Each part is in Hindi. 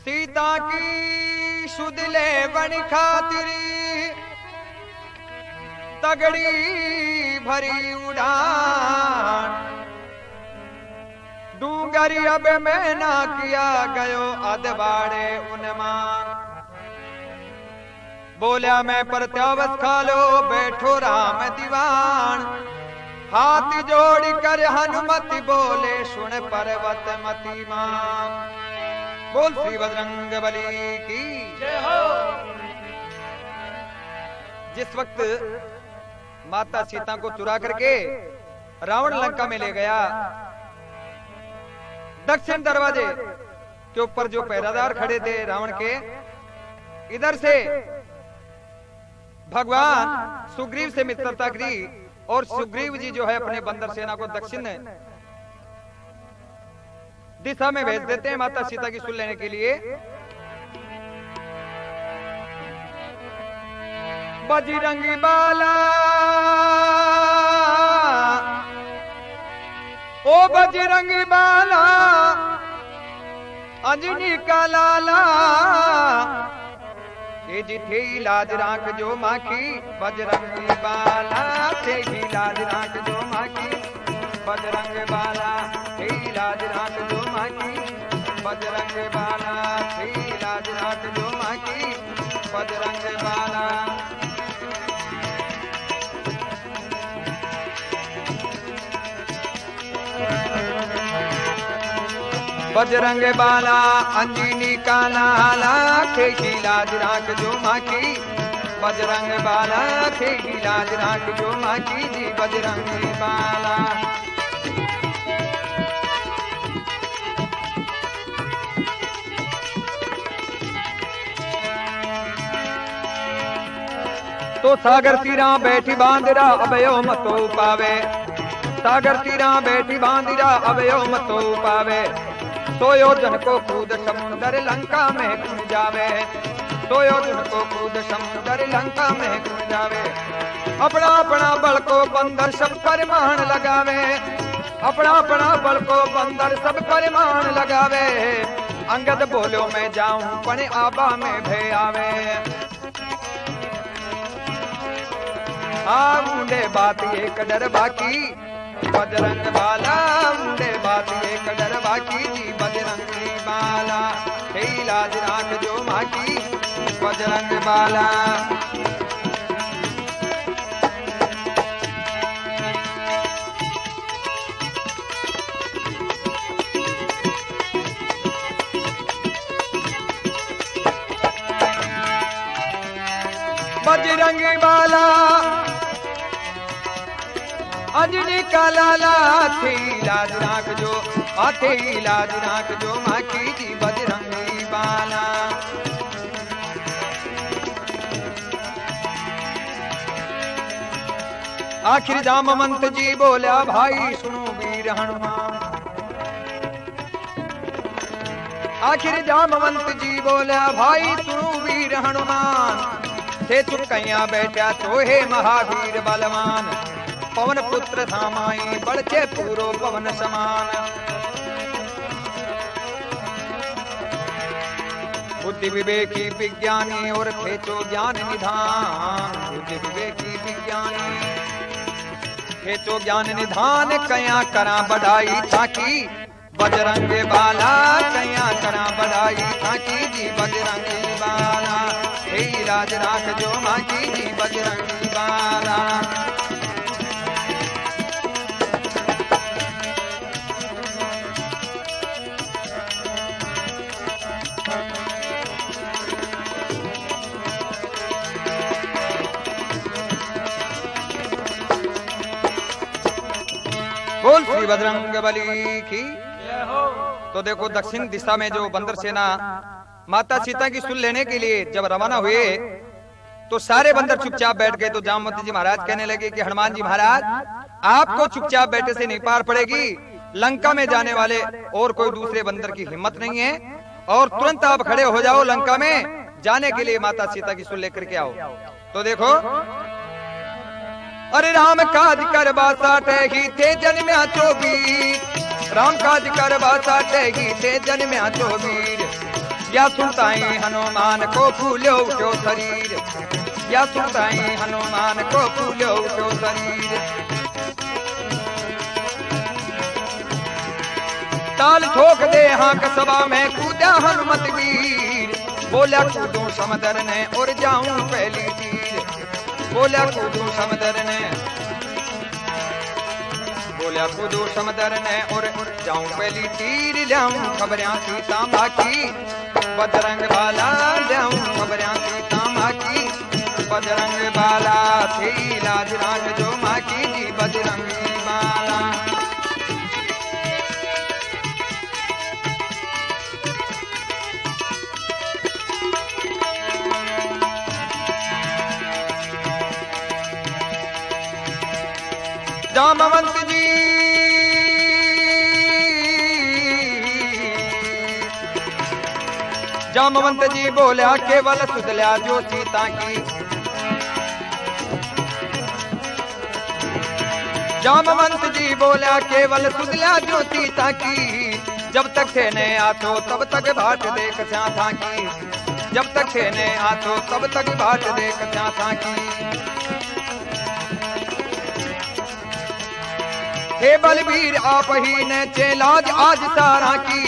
सीता की सुध ले बन खातिरी तगड़ी भरी उड़ान, डूंगरी अब में ना किया गयो अदबाड़े उन्मान। बोलिया मैं प्रत्यावस खा लो बैठो राम दीवान, हाथ जोड़ कर हनुमति बोले सुन पर्वत मति मान। बोल श्री बजरंग बली की जय हो। जिस वक्त माता सीता को चुरा करके रावण लंका में ले गया, दक्षिण दरवाजे के ऊपर जो पहरादार खड़े थे रावण के, इधर से भगवान सुग्रीव से मित्रता की और सुग्रीव जी जो है अपने बंदर सेना को दक्षिण दिशा में भेज देते हैं माता सीता की सुन लेने के लिए। बजरंगी बाला ओ बजरंगी बाला अंजनी का लाला, ये जिथे लाज राख जो माखी बजरंगी बाला, थे लाज राख जो माखी बजरंग बाला, थे लाज राख जो माखी बजरंग बाला, थे लाज राख जो माखी बजरंग बाला। बजरंग बाला अंजनी का लाला, थे लाज राख जो माखी बजरंग बाला, थे लाज राख जो माखी जी बजरंग बाला। तो सागर तीरा बैठी बांदरा अबयो मतो पावे, सागर तीरा बैठी बांदरा अबयो मतो पावे। तो योजन को कूद समुंदर लंका में घुस जावे, तो योजन को कूद समुंदर लंका में घुस जावे। अपना अपना बल को बंदर सब परिमाण लगावे, अपना अपना बल को बंदर सब परिमाण लगावे। अंगद बोलो मैं जाऊं पण आबा में भय आवे, मुंडे बात एक डर बाकी बजरंग बाला, मुंडे बात एक डर बाकी जी बजरंग बाला, हे लाज राख जो माकी बजरंग बाला। बजरंग बाला अंजनी का लाला, थे लाज राख जो आते लाज राख जो माखी जी बजरंगी बाला। आखिर जामवंत जी बोला भाई सुनो वीर हनुमान, आखिर जामवंत जी बोला भाई सुनो वीर हनुमान। थे चुपकैया बैठा चोहे महावीर बलवान, पवन पुत्र धामाई बढ़चे पूरो पवन समान। बुद्धि विवेकी विज्ञानी और खेचो ज्ञान निधान, बुद्धि विवेकी विज्ञानी खेचो ज्ञान निधान। कया करा बढ़ाई ताकि बजरंग बाला, कया करा बढ़ाई ताकि जी बजरंग बाला, हे लाज राख जो माकी जी बजरंग बाला। बोल श्री बजरंग बली की जय हो। तो देखो दक्षिण दिशा में जो बंदर सेना माता सीता की सुन लेने के लिए जब रवाना हुए, तो सारे बंदर चुपचाप बैठ गए। तो जामवंत जी महाराज कहने लगे कि हनुमान जी महाराज आपको चुपचाप बैठे से नहीं पार पड़ेगी, लंका में जाने वाले और कोई दूसरे बंदर की हिम्मत नहीं है, और तुरंत आप खड़े हो जाओ, लंका में जाने के लिए माता सीता की सुन लेकर के आओ। तो देखो अरे राम काज कर बासा टही थे जन्म्या चोबीर, राम काज कर बासा टही थे जन्म्या चोबीर। या सुनताई हनुमान को फूलो क्यों शरीर, या सुनताई हनुमान को फूलो क्यों शरीर। ताल ठोक दे हाक सभा में कूदा हनुमत वीर, बोला कूदूं समदर ने और जाऊं पहली तीर, बोला कूदूं समदर ने, बोला कूदूं समदर ने और जाऊं पहली तीर, ल्याऊं खबरियां सीता मां की बजरंग बाला, ल्याऊं खबरियां सीता मां की बजरंग बाला, थी लाज राख जो मां की जी बजरंगी बाला। जामवंत जी जामवंत जी बोला केवल सुधल्या जो सीता की, जामवंत जी बोला केवल सुधल्या जो सीता की, जब तक थे ने आथो तब तक बाट देख था की, जब तक थे ने आथो तब तक बाट देख था की। हे बलबीर आप ही ने चेलाज आज सारा की,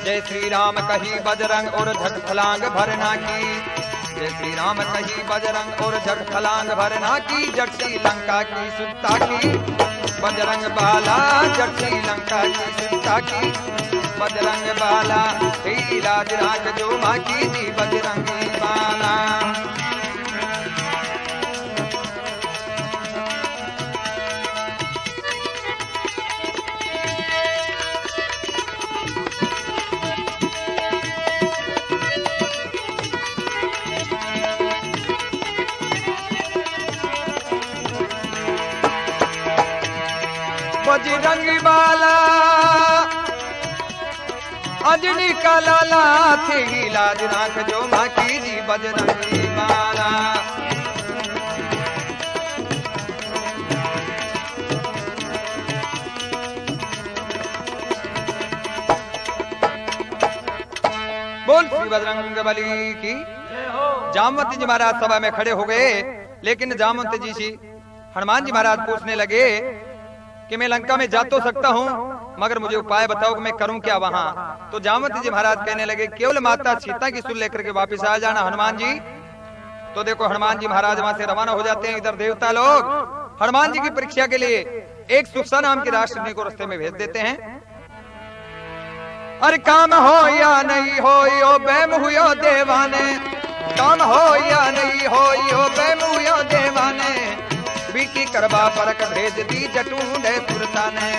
जय श्री राम कही बजरंग और झट फलांग भरना की, जय श्री राम कही बजरंग और झट फलांग भरना की, जट श्रीलंका की सुनता की बजरंग बाला, जट श्रीलंका की सुनता की बजरंग बाला, हे लाज राख जो मां की जी बजरंगी बाला। बजरंगी बाला अंजनी का लाला, थी लाज राख जो मां की जी बजरंगी बाला। बोल श्री बजरंग बली की। जामवंत जी महाराज सभा में खड़े हो गए, लेकिन जामवंत जी से हनुमान जी महाराज पूछने लगे कि मैं लंका में जा तो सकता हूँ, मगर मुझे उपाय बताओ कि मैं करूं क्या वहां। तो जामवंत जी महाराज कहने लगे केवल माता सीता की सुन लेकर के वापस आ जाना हनुमान जी। तो देखो हनुमान जी महाराज वहां से रवाना हो जाते हैं। इधर देवता लोग हनुमान जी की परीक्षा के लिए एक सुरसा नाम की राष्ट्रनी को रास्ते में भेज देते हैं। अरे काम हो या नहीं हो यो बैम हुयो देवाने, काम हो या नहीं हो यो बैम हुयो देवाने, बीकी करवा परक भेज दी जटूंडे सुरता ने।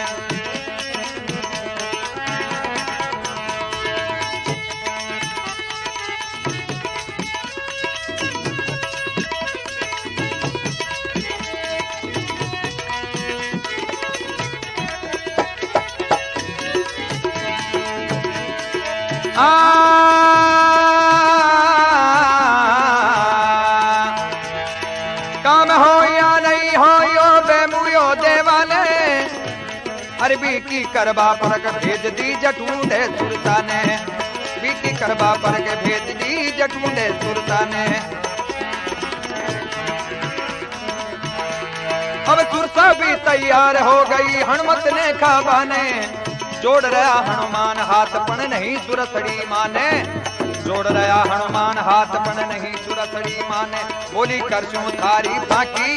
काम हो या नहीं हो यो बेमुयो देवाने, अरबी की करबा परक भेज दी जटूंडे सुरता ने, बीकी करबा परक भेज दी जटूंडे सुरता ने। अब सुरसा भी तैयार हो गई हनुमत ने खाबाने, जोड़ रहा हनुमान हाथ पण नहीं सुरसड़ी माने, जोड़ रहा हनुमान हाथ पण नहीं सुरसड़ी माने। बोली करछूं थारी फाकी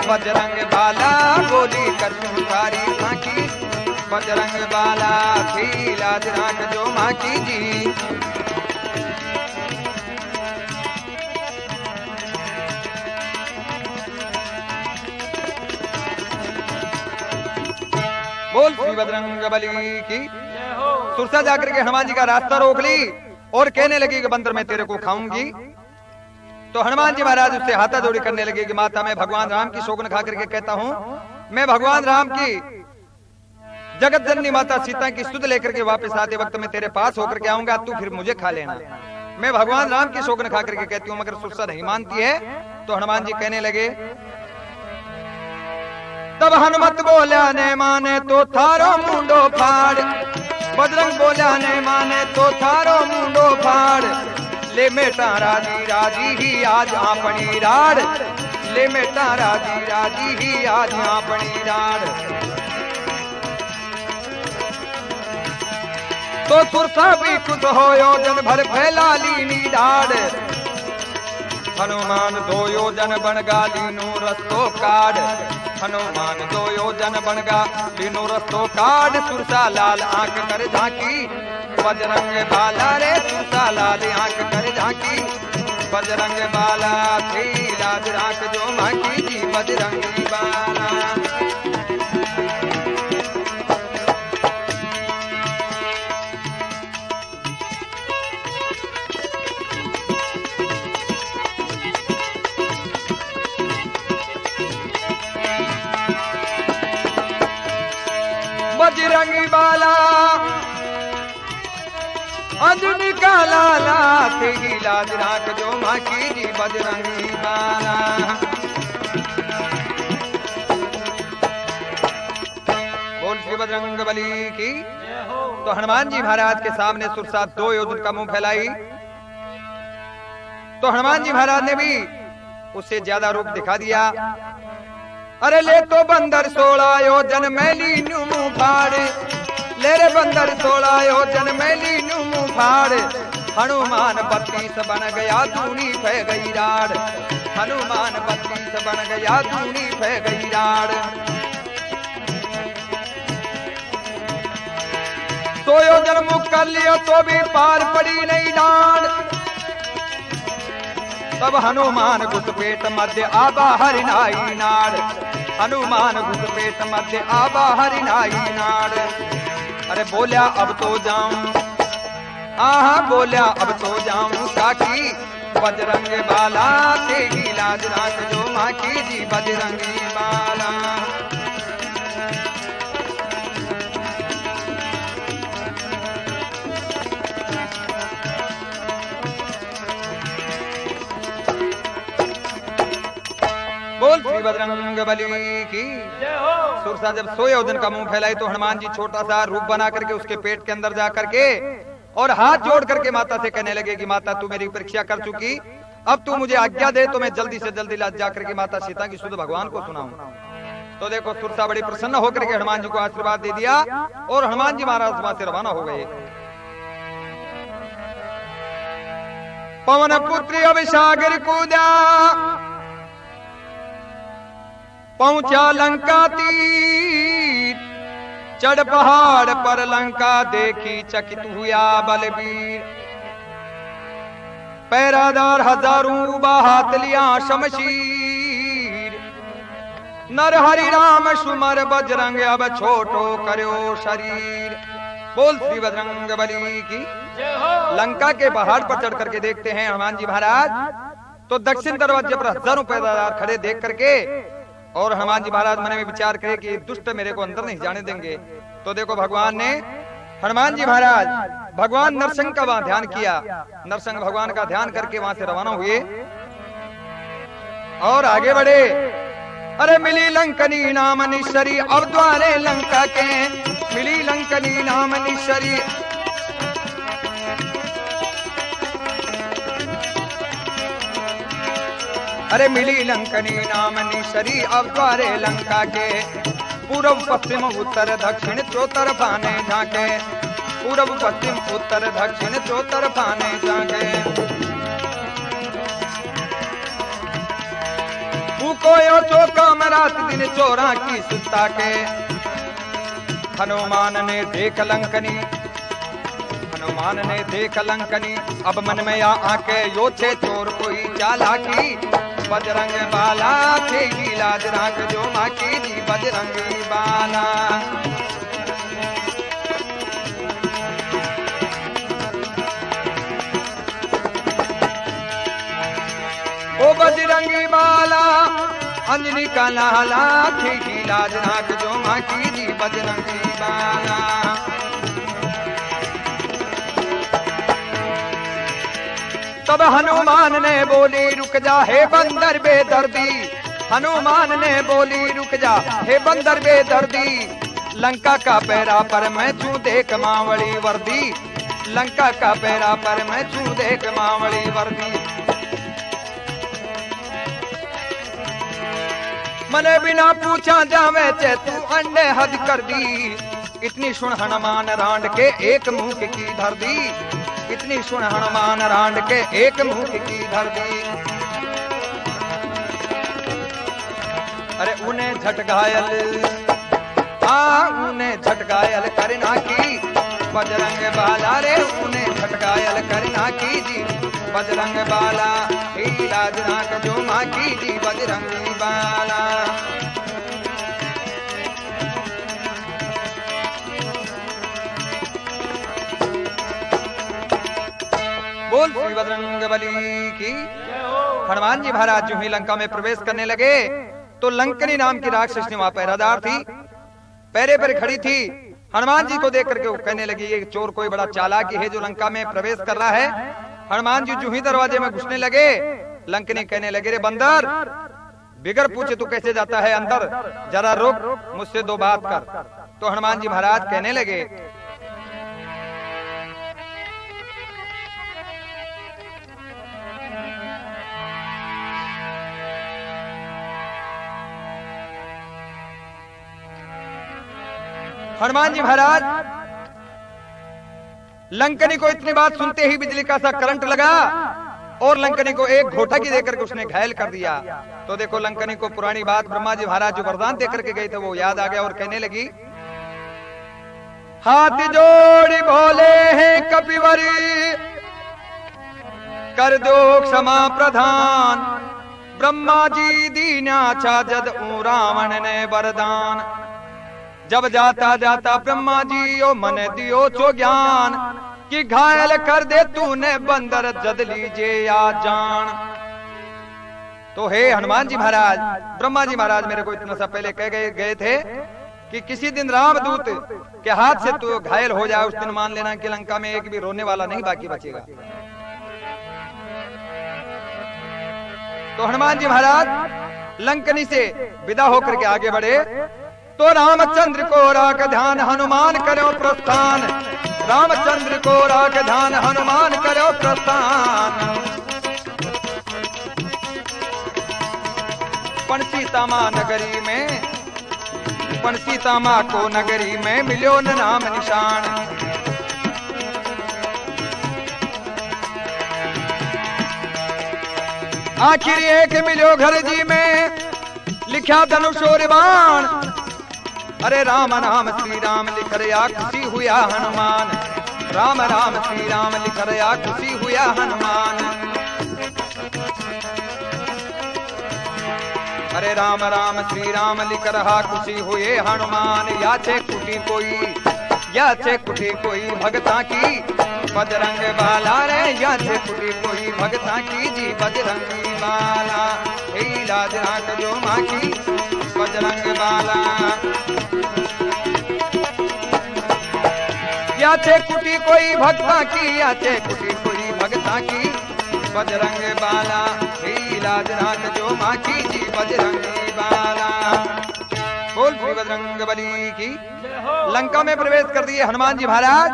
बजरंग बाला, बोली करछूं थारी फाकी बजरंग बाला, थी लाज राख जो मां की जी। बोल श्री बजरंग बली की। सुरसा जाकर के हनुमान जी का रास्ता रोक ली और कहने लगी कि बंदर मैं तेरे को खाऊंगी। तो हनुमान जी महाराज उससे हाथा जोड़ी करने लगे कि माता मैं भगवान राम की शोकन खा करके कहता हूं, मैं भगवान राम की जगत जननी माता सीता की सुध लेकर के वापस आते वक्त मैं तेरे पास होकर के आऊंगा, तू फिर मुझे खा लेना। मैं भगवान राम की शोकन खा करके कहती हूँ, मगर सुरसा नहीं मानती है। तो हनुमान जी कहने लगे तब हनुमत बोला ने माने तो थारो मुंडो फाड़, बजरंग बोला ने माने तो थारो मुंडो फाड़, ले मेटा राजी राजी ही आज आपनी राड़, ले मेटा राजी राजी ही आज आपनी राड़। तो सुरसा भी खुद हो योजन भर फैला लीनी डाड़, हनुमान 2 योजन बनगा लीनो रस्तो काड़, हनुमान 2 योजन बनगा लीनो रस्तो काड़। सुरसा लाल आंख कर झांकी बजरंग बाला रे, सुरसा लाल आंख कर झांकी बजरंग बाला, थी लाज राख जो मांगी जी बजरंगी बाला। बजरंगी बाला अंजनी का लाला, तेगी लाज राख जो मांगी जी बजरंगी बाला। बोल श्री बजरंग बली की। तो हनुमान जी महाराज के सामने सुरसा 2 योजन का मुंह फैलाई, तो हनुमान जी महाराज ने भी उससे ज्यादा रूप दिखा दिया। अरे ले तो बंदर 16 योजन मैली न्यू मुंह फाड़, ले रे बंदर 16 योजन मैली न्यू मुंह फाड़। हनुमान 32 बन गया दूनी फै गई राड़, हनुमान 32 बन गया दूनी फै गई राड़। 100 योजन मुख कर लिया तो भी पार पड़ी नहीं डांड, तब हनुमान घुसपेट मध्य आबा हरिनाई नाड़, हनुमान घुसपेट मध्य आबा हरिनाई नाड़। अरे बोल्या अब तो जाऊं, आहा बोल्या अब तो जाऊं काकी बजरंग बाला, तेगी लाज राख जो मांगी जी बजरंगी बाला। बोल श्री बजरंग बली की। सुरसा जब 100 योजन का मुंह फैलाई तो हनुमान जी छोटा सा रूप बना करके उसके पेट के अंदर जा करके और हाथ जोड़ करके माता से कहने लगे कि माता तू मेरी परीक्षा कर चुकी, अब तू मुझे आज्ञा दे तो मैं जल्दी से जल्दी जा करके माता सीता की शुद्ध भगवान को सुनाऊं। तो देखो सुरसा बड़ी प्रसन्न होकर के हनुमान जी को आशीर्वाद दे दिया और हनुमान जी महाराज वहां से रवाना हो गए। पवन पुत्री अब सागर कूदा, पहुंचा लंका तीर, चढ़ पहाड़ पर लंका देखी चकित हुआ बलबीर। पैरादार हजारों बाहात लिया शमशीर, नर हरि राम सुमर बजरंग अब छोटो करो शरीर। बोल श्री बजरंग बली की। लंका के पहाड़ पर चढ़ करके देखते हैं हनुमान जी महाराज, तो दक्षिण दरवाजे पर हजारों पैरादार खड़े देख करके और हनुमान जी महाराज मन में विचार करे कि दुष्ट मेरे को अंदर नहीं जाने देंगे। तो देखो भगवान ने हनुमान जी महाराज भगवान नरसिंह का वहां ध्यान किया, नरसिंह भगवान का ध्यान करके वहां से रवाना हुए और आगे बढ़े। अरे मिली लंकनी नाम निश्चरी अब द्वारे लंका के, मिली लंकनी नाम निश्चरी। अरे मिली लंकनी नाम निश्चरी अब द्वारे लंका के, पूर्व पश्चिम उत्तर दक्षिण चौतरफा ने झांके, पूर्व पश्चिम उत्तर दक्षिण चौतरफा ने झांके। कोयो चौका में रात दिन चोरा की सुता के, हनुमान ने देख लंकनी, हनुमान ने देख लंकनी अब मन में या आके यो छे चोर कोई चालाकी। बजरंग बाला थे लाज राख जो माकी जी बजरंगी बाला। ओ बजरंगी बाला अंजनी का लाला थे लाज राख जो माकी जी बजरंगी बाला। तब हनुमान ने बोली रुक जा हे बंदर बेदर्दी, हनुमान ने बोली रुक जा हे बंदर बेदर्दी, लंका का पैरा पर मैं छू देख मावली वर्दी, लंका का पैरा पर मैं छू देख मावली वर्दी। मने बिना पूछा जावे चे तू अन्य हद कर दी, इतनी सुन हनुमान रांड के एक मुंह की धर दी, इतनी सुन हनुमान रांड के एक मुंह की धर दी। अरे उन्हें झट घायल, हाँ उन्हें झट घायल करना की बजरंग बाला रे, उन्हें झट घायल करना की जी बजरंग बाला, इलाज नाक जो माँ की जी बजरंगी बाला। बोल श्री बजरंग बली की। हनुमान जी महाराज जो ही लंका में प्रवेश करने लगे तो लंकनी नाम की राक्षस ने वहां पहरादार थी, पैरे पर खड़ी थी। हनुमान जी को देख करके वो कहने लगी ये चोर कोई बड़ा चालाकी है जो लंका में प्रवेश कर रहा है। हनुमान जी जो ही दरवाजे में घुसने लगे, लंकनी कहने लगे रे बंदर, बिगर पूछे तू कैसे जाता है अंदर, जरा रुक मुझसे दो बात कर। तो हनुमान जी महाराज कहने लगे हनुमान जी महाराज लंकनी को इतनी बात सुनते ही बिजली का सा करंट लगा और लंकनी को एक घोटा की देकर के उसने घायल कर दिया। तो देखो लंकनी को पुरानी बात ब्रह्मा जी महाराज जो वरदान देकर के गए थे वो याद आ गया और कहने लगी हाथ जोड़ी बोले हैं कपिवरी, कर दो क्षमा प्रधान, ब्रह्मा जी दीना छा जद रावण ने वरदान। जब जाता जाता ब्रह्मा जी ओ मन दियो चो ज्ञान, कि घायल कर दे तूने बंदर जद लीजे या जान। तो हे हनुमान जी महाराज, ब्रह्मा जी महाराज मेरे को इतना सा पहले कह गए थे कि किसी दिन रामदूत के हाथ से तू घायल हो जाए, उस दिन मान लेना कि लंका में एक भी रोने वाला नहीं बाकी बचेगा। तो हनुमान जी महाराज लंकनी से विदा होकर के आगे बढ़े तो रामचंद्र को राख ध्यान हनुमान करो प्रस्थान, रामचंद्र को राख ध्यान हनुमान करो प्रस्थान। पण सीता माँ नगरी में, पण सीता माँ को नगरी में मिलो न नाम निशान। आखिर एक मिलो घर जी में लिखा धनुष और बाण। अरे राम राम श्री राम लिख रया खुशी हुआ हनुमान, राम राम श्री राम लिख रया खुशी हुआ हनुमान। अरे राम राम श्री राम लिख रहा खुशी हुए हनुमान। या छे कुटी कोई, या छे कुटी कोई भगता की बजरंग बाला रे, या छे कुटी कोई भगता की जी बजरंगी बाला। हे लाज राख जो माँ की बजरंग बाला। या छे कुटी कोई भक्ता की, या छे कुटी कोई भक्ता की बजरंग बाला। हे लाज राख जो माँ की जी बजरंगी बाला। बोल श्री बजरंग बली की। लंका में प्रवेश कर दिए हनुमान जी महाराज,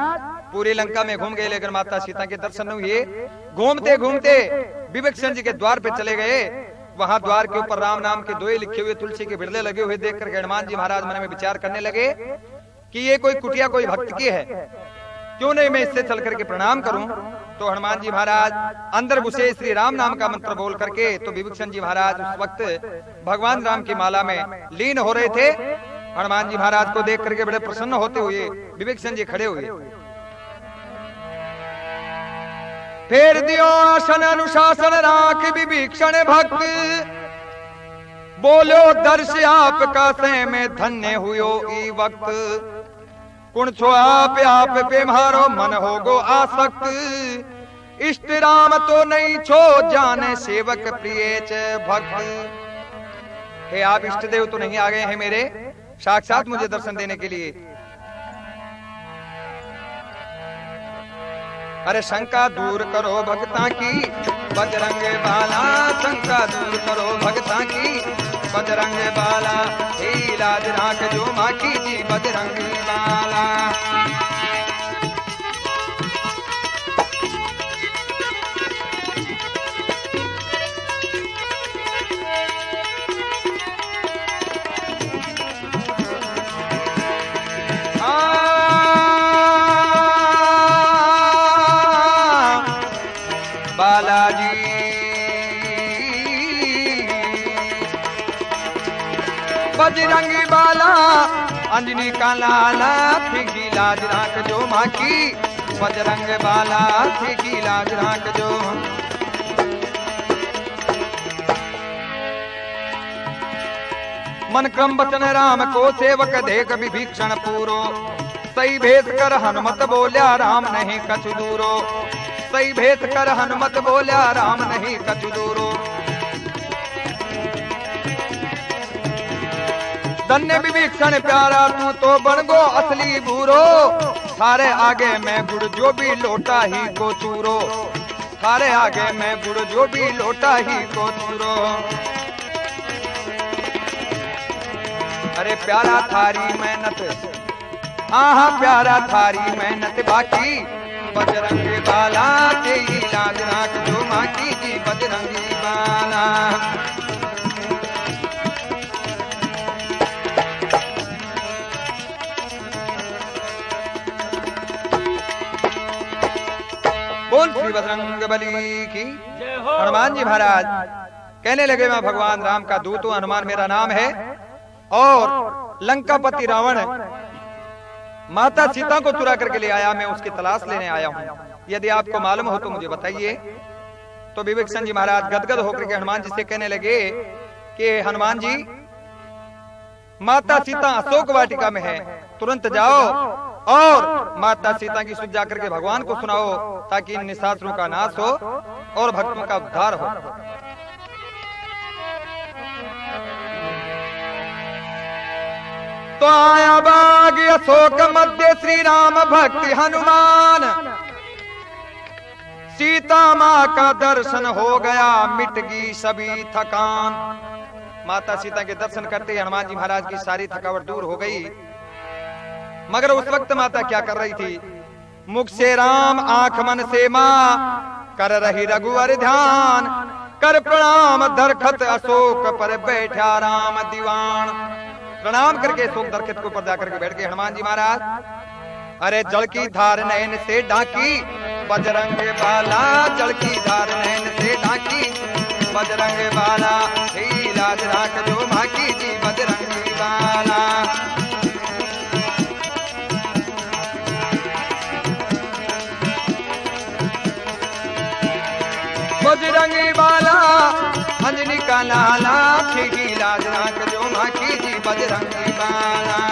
पूरी लंका में घूम गए लेकिन माता सीता के दर्शन नहीं हुए। घूमते घूमते विभीषण जी के द्वार पे चले गए। वहां द्वार के ऊपर राम नाम के दोए लिखे हुए तुलसी के बिरले लगे हुए देख करके हनुमान जी महाराज मन में विचार करने लगे कि ये कोई कुटिया कोई भक्त की है, क्यों नहीं मैं इससे चल करके प्रणाम करूं। तो हनुमान जी महाराज अंदर घुसे, श्री राम नाम का मंत्र बोल करके। तो विभीषण जी महाराज उस वक्त भगवान राम की माला में लीन हो रहे थे। हनुमान जी महाराज को देख करके बड़े प्रसन्न होते हुए विभीषण जी खड़े हुए। फेर दियो आसन अनुशासन राख विभीषण भक्त, बोलो दर्श आपका से में धन्य हुयो ई वक्त। कुण छो आप पे मारो मन हो गो आसक्त। इष्ट राम तो नहीं छो जाने सेवक प्रिय च भक्त। हे आप इष्ट देव तो नहीं आ गए हैं मेरे साक्षात मुझे दर्शन देने के लिए। अरे शंका दूर करो भक्ता की बजरंग बाला, शंका दूर करो भक्ता की बजरंग बाला, हे लाज राख जो माँ की जी बजरंग बाला। बालाजी बजरंगी बाला, अंजनी का लाला, थी लाज राख जो माँ की बजरंग बाला, थी लाज राख जो। मन क्रम बचन राम को सेवक देख विभीषण पूरो, सही भेद कर हनुमत बोल्या राम नहीं कछु दूरो, सही भेद कर हनुमत बोल्या राम नहीं कछु दूरो। धन्य विभीषण प्यारा तू तो बन गो असली बूरो, थारे आगे मैं गुड़ जो भी लोटा ही को चूरो, थारे आगे मैं गुड़ जो भी लोटा ही को चूरो। अरे प्यारा थारी मेहनत, आहा प्यारा थारी मेहनत बाकी, बजरंग बाला तेरी लाज राख जो माँ की जी बजरंगी बाला। बोल श्री बजरंग बली की। हनुमान जी महाराज कहने लगे मैं भगवान राम का दूत हूं, हनुमान मेरा नाम है, और लंकापति रावण माता सीता को चुरा करके ले आया, मैं उसकी तलाश लेने आया हूं, यदि आपको मालूम हो तो मुझे बताइए। तो विभीषण जी महाराज गदगद होकर के हनुमान जी से कहने लगे कि हनुमान जी माता सीता अशोक वाटिका में है, तुरंत जाओ और माता सीता की सुध जाकर के भगवान को सुनाओ, ताकि इन निशाचरों का नाश हो और भक्तों का उद्धार हो। तो आया बाग अशोक मध्य श्री राम भक्ति हनुमान, सीता माँ का दर्शन हो गया मिट गई सभी थकान। माता सीता के दर्शन करते हनुमान जी महाराज की सारी थकावट दूर हो गई। मगर उस वक्त माता क्या कर रही थी? मुख से राम आंख मन से माँ, कर रही रघुवर ध्यान, कर प्रणाम दरखत अशोक पर बैठा राम दीवान। प्रणाम करके अशोक दरखत के ऊपर जाकर के बैठ गए हनुमान जी महाराज। अरे जल की धार नयन से ढाकी बजरंग बाला, जल की धार नयन से ढाकी बजरंग बाला, हे लाज राख जो माँ की जी बजरंग बाला। बजरंगी बाला अंजनी का लाला, खिगी लाज राख जो माँ की जी बजरंगी बाला।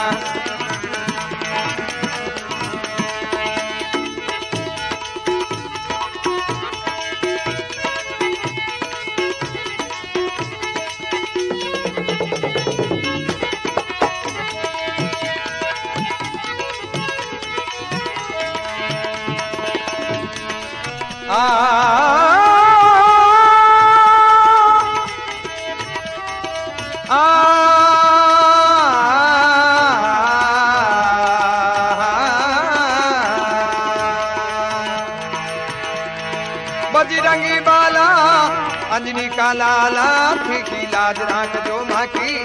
बजरंगी बाला अंजनी का लाला, थी लाज राख जो माँ की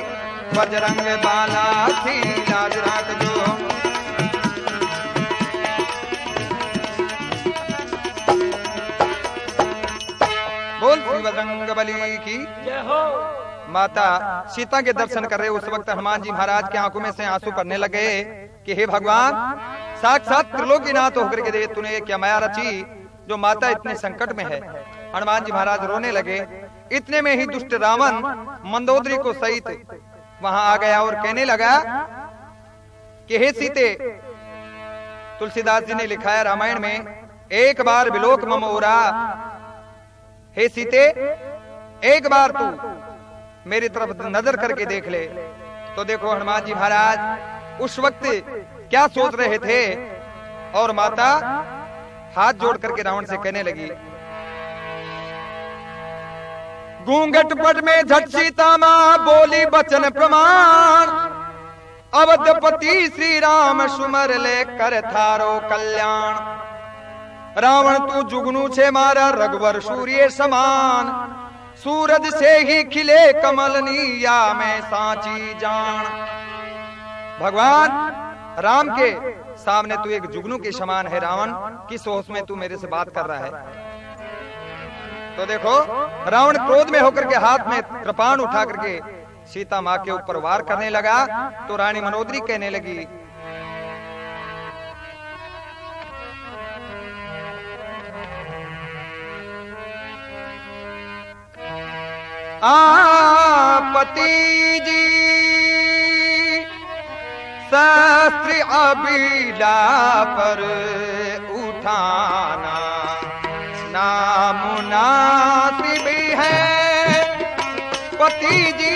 बजरंग बाला, थी लाज राख जो। बोल श्री बजरंग बली की जय हो। माता सीता के दर्शन कर रहे उस वक्त हनुमान जी महाराज के आंखों में से आंसू पड़ने लगे कि हे भगवान, साक्षात त्रिलोकीनाथ होकर के दे तूने ये क्या माया रची जो माता इतने संकट में है। हनुमान जी महाराज रोने लगे। इतने में ही दुष्ट रावण मंदोदरी को सहित वहां आ गया और कहने लगा कि हे सीते, तुलसीदास जी ने लिखा है रामायण में, एक बार विलोक मम ओरा, हे सीते एक बार तू मेरी तरफ नजर करके देख ले। तो देखो हनुमान जी महाराज उस वक्त क्या सोच रहे थे। और माता हाथ जोड़ करके रावण से कहने लगी, घूंघट पट में झट सीता मां बोली बचन प्रमाण, अवधपति श्री राम सुमर ले कर थारो कल्याण। रावण तू जुगनू छे मारा रघुवर सूर्य समान, सूरज से ही खिले कमलनी या में सांची जान। भगवान राम के सामने तू एक जुगनू के समान है रावण, किस होश में तू मेरे से बात कर रहा है? तो देखो रावण क्रोध में होकर के हाथ में कृपाण उठा करके सीता मां के ऊपर वार करने लगा। तो रानी मनोदरी कहने लगी, पति जी शस्त्र अबीला पर उठाना नामुनासिब है। पति जी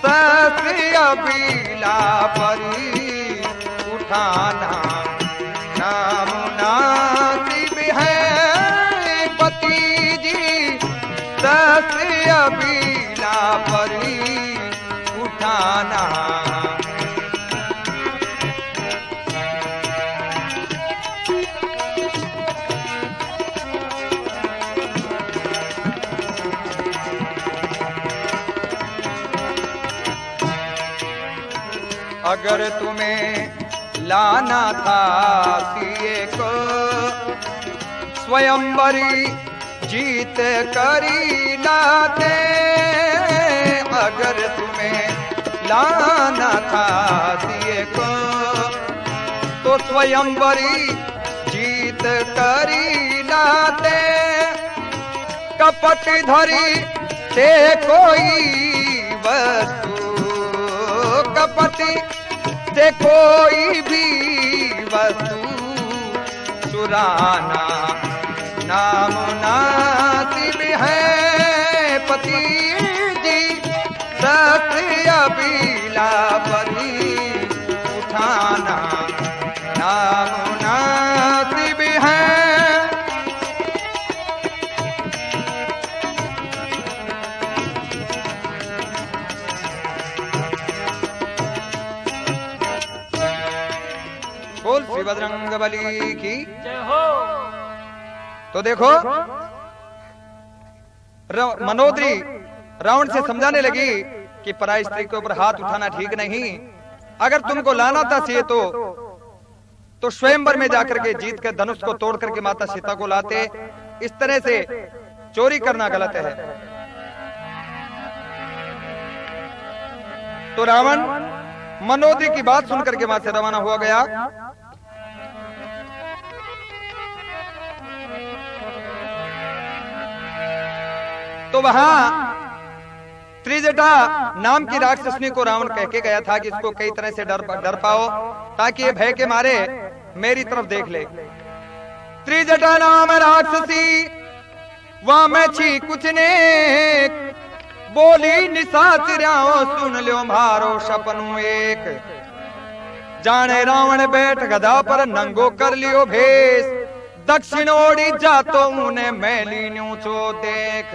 शस्त्र अबीला पर उठाना नामुनासिब है। पति जी शस्त्र अबीला पर उठाना। अगर तुम्हें लाना था सीए को स्वयंवरी जीत करी लाते। अगर तुम्हें लाना था सीए को तो स्वयंवरी जीत करी लाते। कपट धरी से कोई वस्तु, कपटी से कोई भी वस्तु चुराना नामुनासिब है। पति जी शस्त्र अबीला पर उठाना नामुनासिब है। बोल श्री बजरंगबली की जय हो। तो देखो मनोदरी रावण से समझाने लगी कि पराई स्त्री के ऊपर हाथ उठाना ठीक नहीं। अगर तुमको लाना था सीए तो स्वयंवर में जाकर के जीत के धनुष को तोड़ करके माता सीता को लाते। इस तरह से चोरी करना गलत है। तो रावण मनोदरी की बात सुनकर के वहां से रवाना हुआ गया। तो वहां त्रिजटा नाम की राक्षसनी को रावण कह के गया था कि इसको कई तरह से डर पाओ ताकि ये भय के मारे मेरी तरफ देख ले। त्रिजटा नाम राक्षसी वहां मैं छी कुछ ने बोली निशाचर्याओ सुन लो मारो सपनू एक। जाने रावण बैठ गधा पर नंगो कर लियो भेष, दक्षिण ओड़ी जातो उन्हें मैली न्यूचो देख।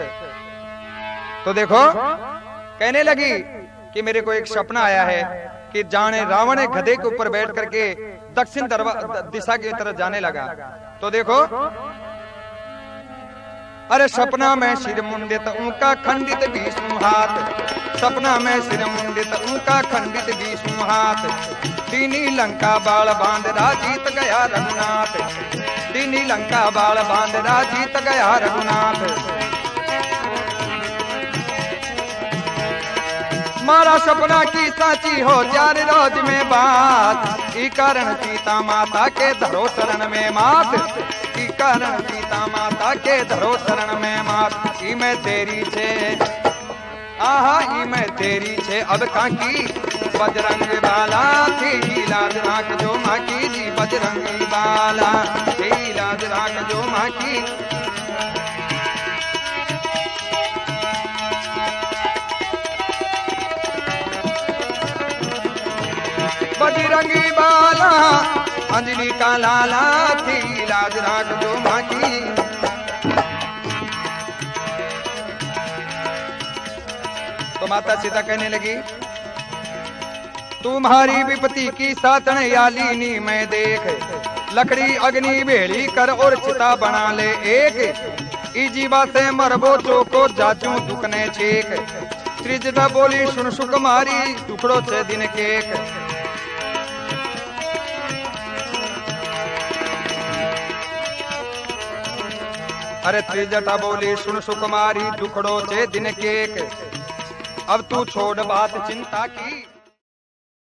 तो देखो कहने लगी कि मेरे को एक सपना आया है कि जाने रावण गधे के ऊपर बैठ करके दक्षिण दिशा की तरफ जाने लगा। तो देखो अरे सपना में सिर मुंडित ऊंका खंडित भीष्म हाथ। सपना में सिर मुंडित ऊंका खंडित भीष्म हाथ। दीनी लंका बाल बांधरा जीत गया रघुनाथ। दीनी लंका बाल बांधरा जीत गया रघुनाथ। मारा सपना की साची हो चार रोज में बात। ई कारण सीता माता के धरो शरण में मात। ई कारण सीता माता के धरो शरण में मात। ई मैं तेरी छे आहा ई मैं तेरी छे अब काकी बजरंग बाला थी लाज राख जो माँ की जी। बजरंगी बाला थी लाज राख जो माँ की। बजरंगी बाला अंजलि का लाला थी लाज राख जो माँ की। तो माता सीता कहने लगी, तुम्हारी विपत्ति की सातन यालिनी मैं देख, लकड़ी अग्नि भेड़ी कर और चिता बना ले एक, इजीबा से मरबो चोको जाचू दुकने छेक। त्रिजटा बोली सुन सुकुमारी टुकड़ो से दिन केक। अरे त्रिजटा बोली सुन सुकुमारी टुकड़ो से दिन केक, अब तू छोड़ बात चिंता की।